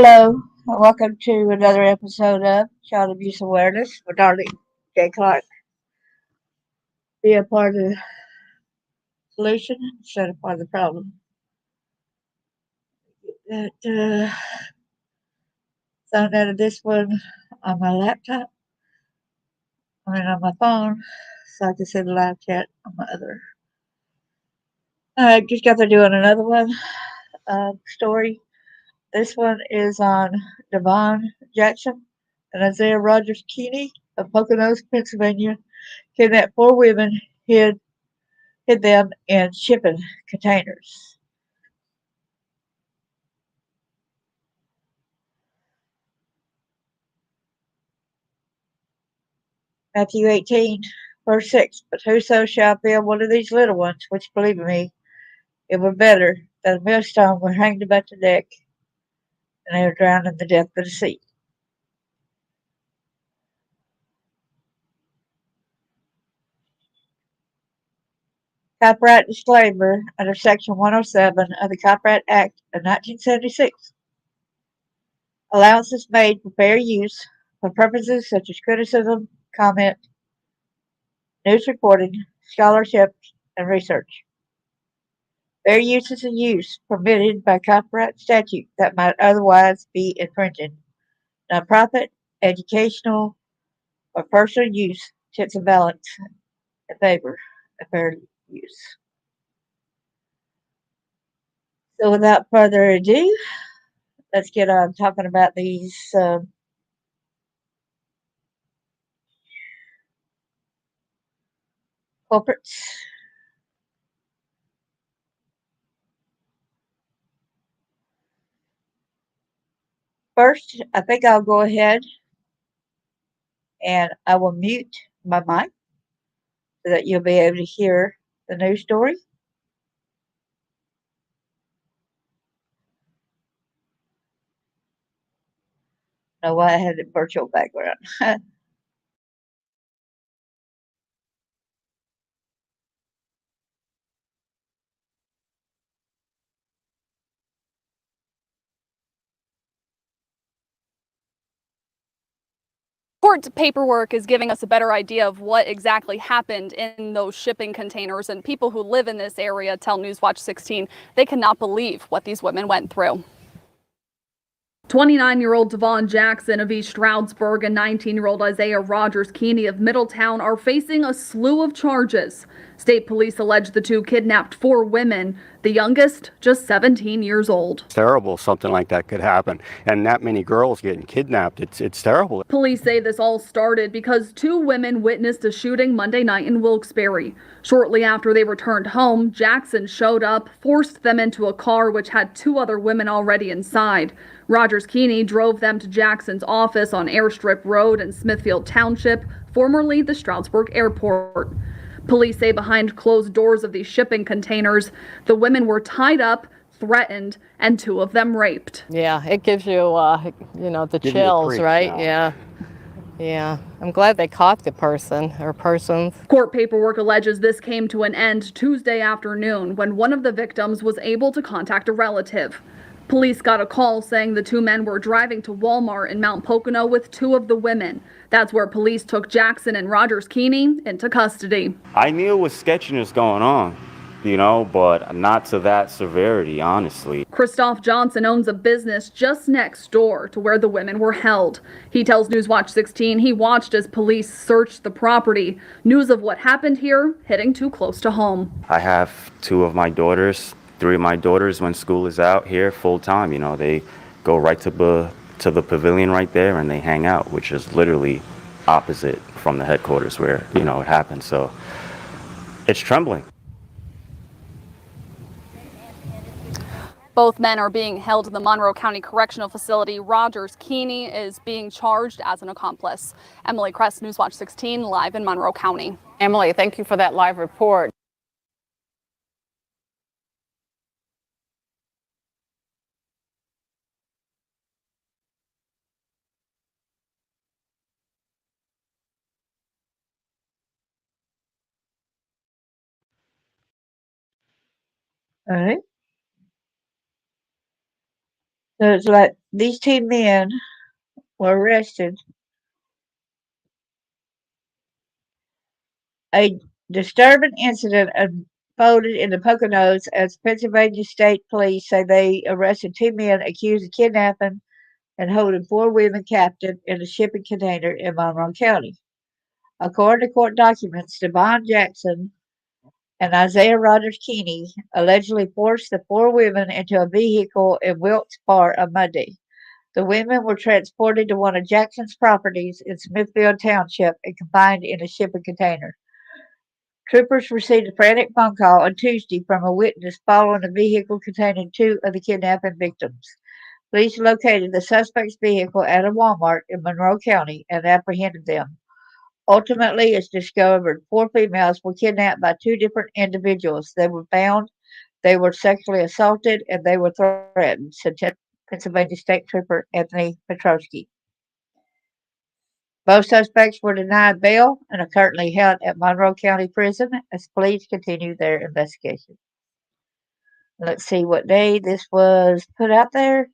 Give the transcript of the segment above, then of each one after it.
Hello, and welcome to another episode of Child Abuse Awareness with Darlene J. Clark. Be a part of the solution instead of part of the problem. That found out of this one on my laptop, on my phone, so I can send a live chat on my other. I just got to doing another one story. This one is on Davaun Jackson and Isaiah Rogers-Keeney of Poconos, Pennsylvania. Kidnapped four women, hid them in shipping containers. Matthew 18, verse 6. But whoso shall build one of these little ones, which believe in me, it were better that a millstone were hanged about the neck, and they are drowned in the depth of the sea. Copyright disclaimer under Section 107 of the Copyright Act of 1976. Allowance is made for fair use for purposes such as criticism, comment, news reporting, scholarship, and research. Fair use is a use permitted by copyright statute that might otherwise be infringing. Nonprofit, educational, or personal use tips a balance in favor of fair use. So without further ado, let's get on talking about these culprits. First, I think I'll go ahead and I will mute my mic so that you'll be able to hear the news story. Know why I had a virtual background. Court paperwork is giving us a better idea of what exactly happened in those shipping containers, and people who live in this area tell Newswatch 16 they cannot believe what these women went through. 29-year-old Davaun Jackson of East Stroudsburg and 19-year-old Isaiah Rogers-Keeney of Middletown are facing a slew of charges. State police allege the two kidnapped four women, the youngest just 17 years old. It's terrible something like that could happen, and that many girls getting kidnapped, it's terrible. Police say this all started because two women witnessed a shooting Monday night in Wilkes-Barre. Shortly after they returned home, Jackson showed up, forced them into a car which had two other women already inside. Rogers-Keeney drove them to Jackson's office on Airstrip Road in Smithfield Township, formerly the Stroudsburg Airport. Police say behind closed doors of these shipping containers, the women were tied up, threatened, and two of them raped. Yeah, it gives you, the chills, right? Yeah. I'm glad they caught the person or persons. Court paperwork alleges this came to an end Tuesday afternoon when one of the victims was able to contact a relative. Police got a call saying the two men were driving to Walmart in Mount Pocono with two of the women. That's where police took Jackson and Rogers-Keeney into custody. I knew it was sketchiness going on, but not to that severity, honestly. Christoph Johnson owns a business just next door to where the women were held. He tells Newswatch 16 he watched as police searched the property. News of what happened here hitting too close to home. I have three of my daughters, when school is out here full time, they go right to the pavilion right there and they hang out, which is literally opposite from the headquarters where, it happened. So it's trembling. Both men are being held in the Monroe County Correctional Facility. Rogers-Keeney is being charged as an accomplice. Emily Kress, Newswatch 16, live in Monroe County. Emily, thank you for that live report. All right. So it's like these two men were arrested. A disturbing incident unfolded in the Poconos as Pennsylvania State Police say they arrested two men accused of kidnapping and holding four women captive in a shipping container in Monroe County. According to court documents, Davaun Jackson and Isaiah Rogers-Keeney allegedly forced the four women into a vehicle in Wilkes Barre on Monday. The women were transported to one of Jackson's properties in Smithfield Township and confined in a shipping container. Troopers received a frantic phone call on Tuesday from a witness following a vehicle containing two of the kidnapping victims. Police located the suspect's vehicle at a Walmart in Monroe County and apprehended them. Ultimately, it's discovered four females were kidnapped by two different individuals. They were found, they were sexually assaulted, and they were threatened, said Pennsylvania State Trooper Anthony Petrosky. Both suspects were denied bail and are currently held at Monroe County Prison as police continue their investigation. Let's see what day this was put out there.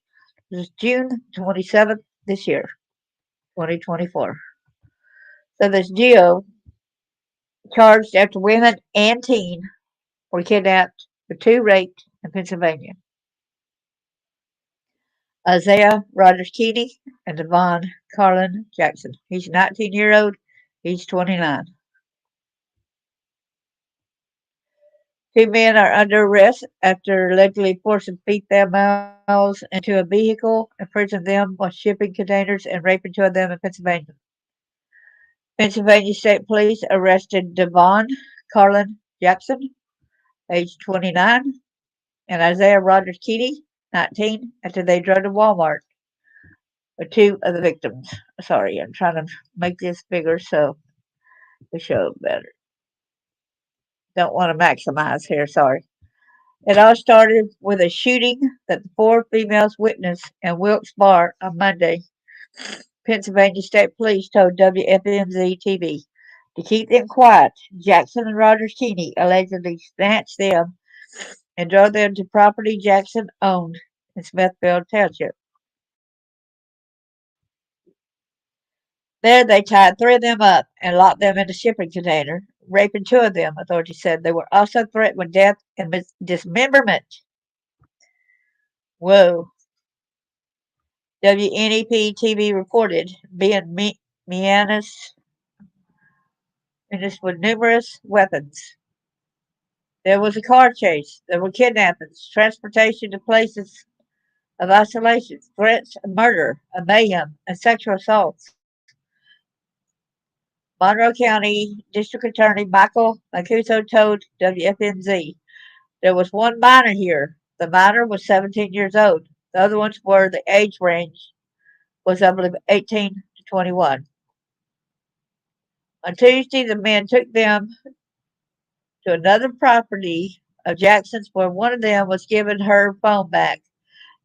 It was June 27th this year, 2024. So this Geo charged after women and teen were kidnapped for two raped in Pennsylvania. Isaiah Rogers-Keeney and Davaun Carlin Jackson. He's a 19-year-old. He's 29. Two men are under arrest after allegedly forcing females into a vehicle, imprisoning them on shipping containers, and raping two of them in Pennsylvania. Pennsylvania State Police arrested Davaun Carlin Jackson, age 29, and Isaiah Rogers-Keeney, 19, after they drove to Walmart with two of the victims. Sorry, I'm trying to make this bigger so to show better. Don't want to maximize here, sorry. It all started with a shooting that the four females witnessed in Wilkes Barre on Monday. Pennsylvania State Police told WFMZ TV. To keep them quiet, Jackson and Rogers-Keeney allegedly snatched them and drove them to property Jackson owned in Smithfield Township. There they tied three of them up and locked them in a shipping container, raping two of them, authorities said. They were also threatened with death and dismemberment. Whoa. WNEP TV reported being menaced with numerous weapons. There was a car chase. There were kidnappings, transportation to places of isolation, threats of murder, of mayhem, and sexual assaults. Monroe County District Attorney Michael Mancuso told WFMZ, there was one minor here. The minor was 17 years old. The other ones were the age range was, I believe, 18 to 21. On Tuesday, the men took them to another property of Jackson's where one of them was given her phone back.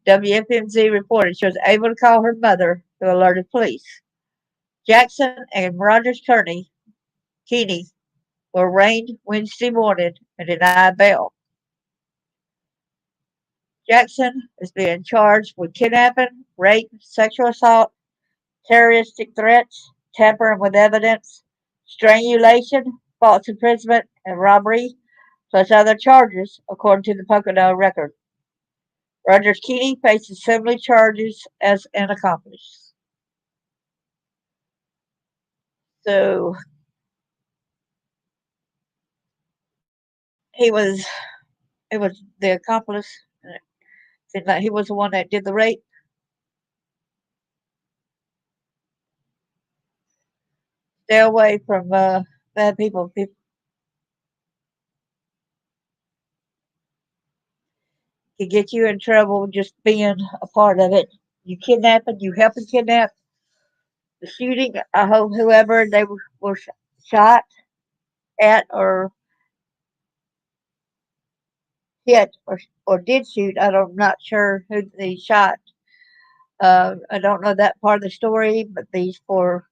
WFMZ reported she was able to call her mother, who alerted police. Jackson and Keeney were arraigned Wednesday morning and denied bail. Jackson is being charged with kidnapping, rape, sexual assault, terroristic threats, tampering with evidence, strangulation, false imprisonment, and robbery, plus other charges, according to the Pocono record. Rogers-Keeney faces similar charges as an accomplice. So he was the accomplice. Seems like he was the one that did the rape. Stay away from bad people. People can get you in trouble just being a part of it. You kidnapping, you helping kidnap, the shooting. I hope whoever they were shot at or hit or did shoot. I'm not sure who they shot. I don't know that part of the story, but these four,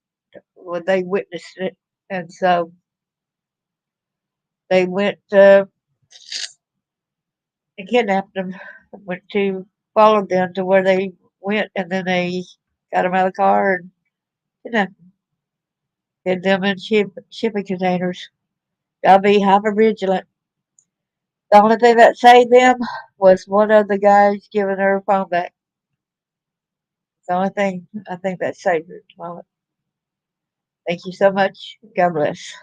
well, they witnessed it, and so they went and kidnapped them. Went to follow them to where they went, and then they got them out of the car and hid them in shipping containers. Gotta be hyper vigilant. The only thing that saved them was one of the guys giving her phone back. It's the only thing I think that saved her at the moment. Thank you so much. God bless.